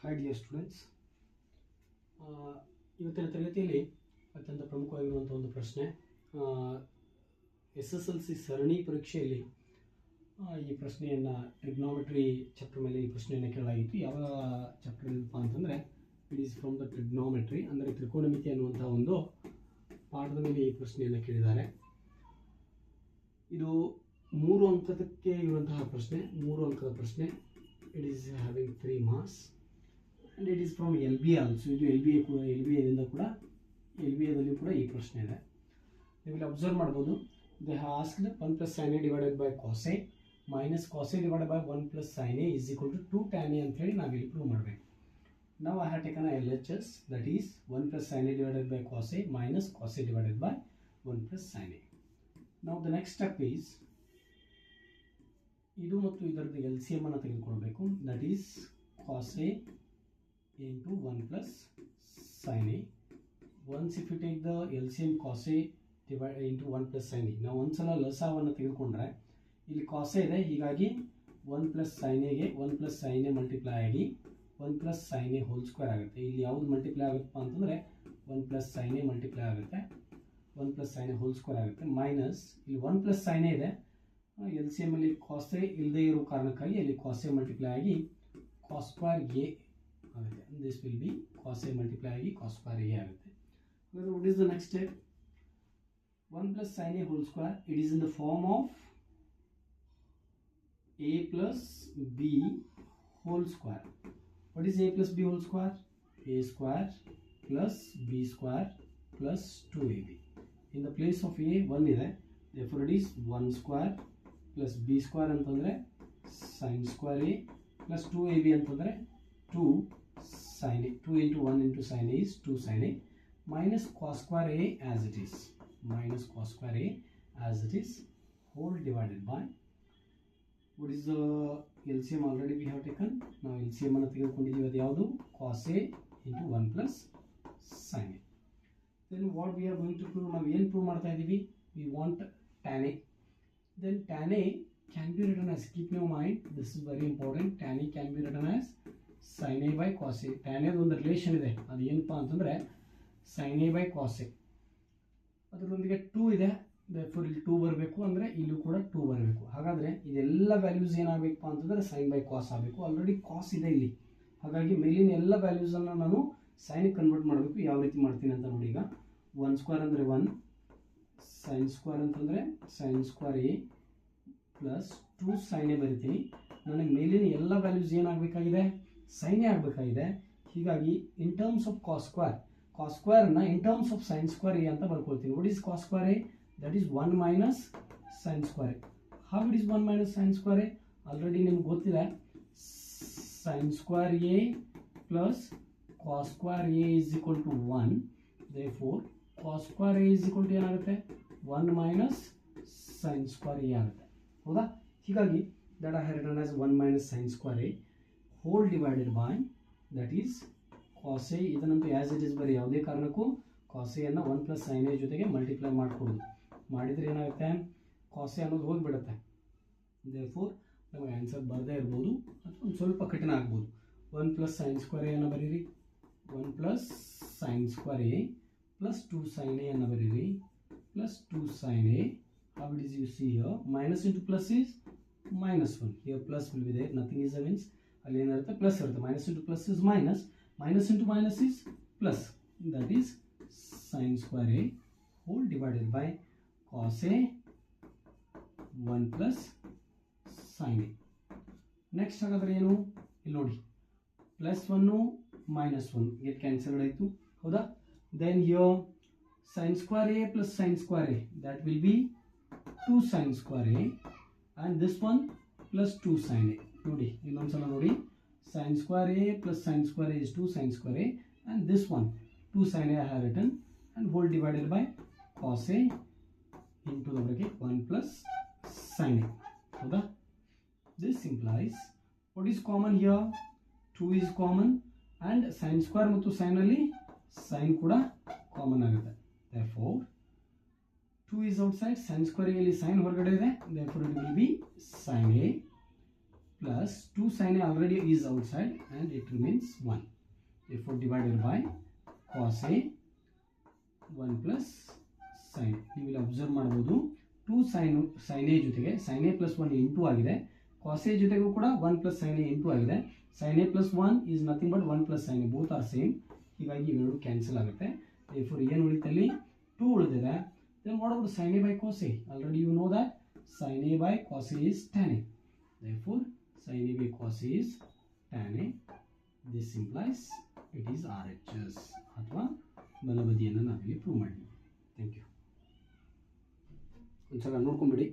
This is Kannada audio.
Hi dear students, ಇವತ್ತಿನ ತರಗತಿಯಲ್ಲಿ ಅತ್ಯಂತ ಪ್ರಮುಖವಾಗಿರುವಂಥ ಒಂದು ಪ್ರಶ್ನೆ SSLC ಸರಣಿ ಪರೀಕ್ಷೆಯಲ್ಲಿ ಈ ಪ್ರಶ್ನೆಯನ್ನು ಟ್ರಿಗ್ನೋಮೆಟ್ರಿ ಚಾಪ್ಟರ್ ಮೇಲೆ ಈ ಪ್ರಶ್ನೆಯನ್ನು ಕೇಳಲಾಗಿತ್ತು. ಯಾವ ಚಾಪ್ಟರ್ ಇರಪ್ಪ ಅಂತಂದರೆ it is from the trigonometry, ಅಂದರೆ ತ್ರಿಕೋನಮಿತಿ ಅನ್ನುವಂಥ ಒಂದು ಪಾಠದ ಮೇಲೆ ಈ ಪ್ರಶ್ನೆಯನ್ನು ಕೇಳಿದ್ದಾರೆ. ಇದು 3 ಅಂಕಕ್ಕೆ ಇರುವಂತಹ ಪ್ರಶ್ನೆ, 3 ಅಂಕದ ಪ್ರಶ್ನೆ. It is having 3 marks and it is from LBA also. ಇದು LBAದಿಂದ ಕೂಡ LBAದಲ್ಲಿ ಕೂಡ ಈ ಪ್ರಶ್ನೆ ಇದೆ. ನೀವು ಇಲ್ಲಿ ಅಬ್ಸರ್ವ್ ಮಾಡ್ಬೋದು, they have asked 1 plus sin A divided by cos A minus cos A divided by 1 plus sin A is equal to 2 tan A ಅಂತ ಹೇಳಿ ನಾವು ಇಲ್ಲಿ ಪ್ರೂವ್ ಮಾಡಬೇಕು. Now I have taken a LHS, that is 1 plus sin A divided by cos A minus cos A divided by 1 plus sin A. Now the next step is ಇದು ಮತ್ತು ಇದರದ್ದು LCM ಅನ್ನು ತೆಗೆದುಕೊಳ್ಳಬೇಕು. That is cos A into 1 plus sin A. Once if you take the LCM cos A divided into 1 plus sin A, ನಾವು ಒಂದ್ಸಲ ಲಸಾವನ್ನು ತೆಗೆದುಕೊಂಡ್ರೆ ಇಲ್ಲಿ cos A ಇದೆ, ಹೀಗಾಗಿ 1 plus sin A ಗೆ 1 plus sin A ಮಲ್ಟಿಪ್ಲೈ ಆಗಿ 1 plus sin A whole square ಆಗುತ್ತೆ. ಇಲ್ಲಿ ಯಾವುದು ಮಲ್ಟಿಪ್ಲೈ ಆಗುತ್ತಪ್ಪ ಅಂತಂದರೆ 1 plus sin A ಮಲ್ಟಿಪ್ಲೈ ಆಗುತ್ತೆ, 1 plus sin A whole square ಆಗುತ್ತೆ. ಮೈನಸ್ ಇಲ್ಲಿ 1 plus sin A ಇದೆ, LCM ಅಲ್ಲಿ cos A ಇಲ್ಲದೆ ಇರೋ ಕಾರಣಕ್ಕಾಗಿ ಇಲ್ಲಿ cos A ಮಲ್ಟಿಪ್ಲೈ ಆಗಿ cos ಸ್ಕ್ವೇರ್ A ಆಗುತ್ತೆ. This will be cos A multiply ಆಗಿ cos ಸ್ಕ್ವೇರ್ A ಆಗುತ್ತೆ. What is the next step? 1 plus sin A whole square, it is in the form of A plus B whole square. What is A plus B whole square? A square plus B square plus 2AB. In the place of A 1 ಇದೆ, therefore it is 1 square plus B square ಅಂತಂದರೆ sin square A plus 2AB ಅಂತಂದರೆ 2 sin A. 2 into 1 into sin A is 2 sin A minus cos square A as it is, minus cos square A as it is, whole divided by, what is the LCM already we have taken. Now LCM ಅನ್ನು ತೆಗೆದುಕೊಂಡಿದ್ದೀವಿ, ಅದು ಯಾವುದು cos A into 1 plus sin A. Then what we are going to prove, ನಾವು ಏನು ಪ್ರೂವ್ ಮಾಡ್ತಾ ಇದ್ದೀವಿ, we want tan A. Then tan A can be written as, keep in your mind, this is very important, tan A can be written as sin A by cos A. tan A ಒಂದು ರಿಲೇಷನ್ ಇದೆ, ಅದು ಏನಪ್ಪ ಅಂತಂದರೆ sin A by cos A. ಅದರೊಂದಿಗೆ 2 ಇದೆ, therefore ಇಲ್ಲಿ 2 ಬರಬೇಕು, ಅಂದರೆ ಇಲ್ಲೂ ಕೂಡ 2 ಬರಬೇಕು. ಹಾಗಾದರೆ ಇದೆಲ್ಲ ವ್ಯಾಲ್ಯೂಸ್ ಏನಾಗಬೇಕಪ್ಪ ಅಂತಂದರೆ sin by cos ಆಗಬೇಕು. ಆಲ್ರೆಡಿ cos ಇದೆ ಇಲ್ಲಿ, ಹಾಗಾಗಿ ಮೇಲಿನ ಎಲ್ಲ ವ್ಯಾಲ್ಯೂಸನ್ನು ನಾನು ಸೈನ್ಗೆ ಕನ್ವರ್ಟ್ ಮಾಡಬೇಕು. ಯಾವ ರೀತಿ ಮಾಡ್ತೀನಿ ಅಂತ ನೋಡಿ. ಈಗ 1 ಸ್ಕ್ವೇರ್ ಅಂದರೆ 1, sin ಸ್ಕ್ವೇರ್ ಅಂತಂದರೆ sin square A plus 2 sin A ಬರಿತೀನಿ. ನನಗೆ ಮೇಲಿನ ಎಲ್ಲ ವ್ಯಾಲ್ಯೂಸ್ ಏನಾಗಬೇಕಾಗಿದೆ, sin A ಆಗಬೇಕಾಗಿದೆ. ಹೀಗಾಗಿ ಇನ್ ಟರ್ಮ್ಸ್ ಆಫ್ cos ಸ್ಕ್ವೇರ್ನ in terms of sin square A ಅಂತ ಬರ್ಕೊಳ್ತೀನಿ. What is cos square A? That is 1 minus sin square A. How it is 1 minus sin square A? Already ನಿಮ್ಗೆ ಗೊತ್ತಿದೆ, sin square A plus cos square A is equal to 1. therefore cos square A is equal to ಏನಾಗುತ್ತೆ, 1 ಮೈನಸ್ sin ಸ್ಕ್ವೇರ್ A ಆಗುತ್ತೆ. ಹೌದಾ? ಹೀಗಾಗಿ that I have written as 1 minus sin square A whole divided by, that is cos A. ಇದನ್ನಂತೂ ಆಸ್ ಇಟ್ ಇಸ್ ಬರೀ, ಯಾವುದೇ ಕಾರಣಕ್ಕೂ cos A ಅನ್ನು 1 plus sin A ಜೊತೆಗೆ ಮಲ್ಟಿಪ್ಲೈ ಮಾಡಿಕೊಡೋದು. ಮಾಡಿದರೆ ಏನಾಗುತ್ತೆ, cos A ಅನ್ನೋದು ಹೋಗಿಬಿಡುತ್ತೆ. therefore ನಮಗೆ ಆನ್ಸರ್ ಬರದೇ ಇರ್ಬೋದು ಅಥವಾ ಒಂದು ಸ್ವಲ್ಪ ಕಠಿಣ ಆಗ್ಬೋದು. 1 plus sin square A ಅನ್ನು ಬರೀರಿ, 1 plus sin square A plus 2 sin A ಅನ್ನು ಬರೀರಿ, plus 2 sin A. How it is you see here, minus into plus is minus 1. Here plus will be there, nothing is a means. ಅಲ್ಲಿ ಏನಿರುತ್ತೆ ಪ್ಲಸ್ ಇರುತ್ತೆ, minus into plus is minus, minus into minus is plus. That is sin square A whole divided by cos A 1 plus sin A. Next ಹಾಗಾದರೆ ಏನು, ಇಲ್ಲಿ ನೋಡಿ ಪ್ಲಸ್ 1 ಮೈನಸ್ 1 ಗೆಟ್ ಕ್ಯಾನ್ಸಲ್ಡ್ ಆಯಿತು. ಹೌದಾ? Then here sin square A plus sin square A, that will be 2 sin square A and this one plus 2 sin A. ನೋಡಿ ಇನ್ನೊಂದ್ಸಲ ನೋಡಿ, sin square A plus sin square A is 2 sin square A and this one 2 sin A I have written and whole divided by cos A into the bracket 1 plus sin A. ಹೌದಾ? This implies, what is common here, 2 is common and sin square ಮತ್ತು sin ಅಲ್ಲಿ sin ಕೂಡ ಕಾಮನ್ ಆಗುತ್ತೆ. therefore 2 is outside, sin square A ಅಲ್ಲಿ sin ಹೊರಗಡೆ ಇದೆ, therefore it will be sin A plus 2 2 sin A already is outside and it remains 1. Therefore divided by cos A 1 plus sin. ನೀವು ಇಲ್ಲಿ ಅಬ್ಸರ್ವ್ ಮಾಡಬಹುದು 2 sin A ಜೊತೆಗೆ sin A plus 1 ಇಂಟು ಆಗಿದೆ, cos A ಜೊತೆಗೂ ಕೂಡ 1 plus sin A ಇಂಟು ಆಗಿದೆ. sin A plus 1 is nothing but 1 plus sin A, both are same. ಹೀಗಾಗಿ ಇವೆರಡು ಕ್ಯಾನ್ಸಲ್ ಆಗುತ್ತೆ. therefore ಏನು ಉಳಿತಲ್ಲಿ 2 ಉಳಿದಿದೆ. then what about sin A by cos A? already you know that sin A by cos A is tan A. therefore sin A by cos A is tan A. this implies it is RHS ಅಥವಾ ಬಲಬದಿಯನ್ನು ನಾವಿಲ್ಲಿ ಪ್ರೂವ್ ಮಾಡಿದ್ವಿ. Thank you. ಒಂದ್ಸಲ ನೋಡ್ಕೊಂಬಿಡಿ.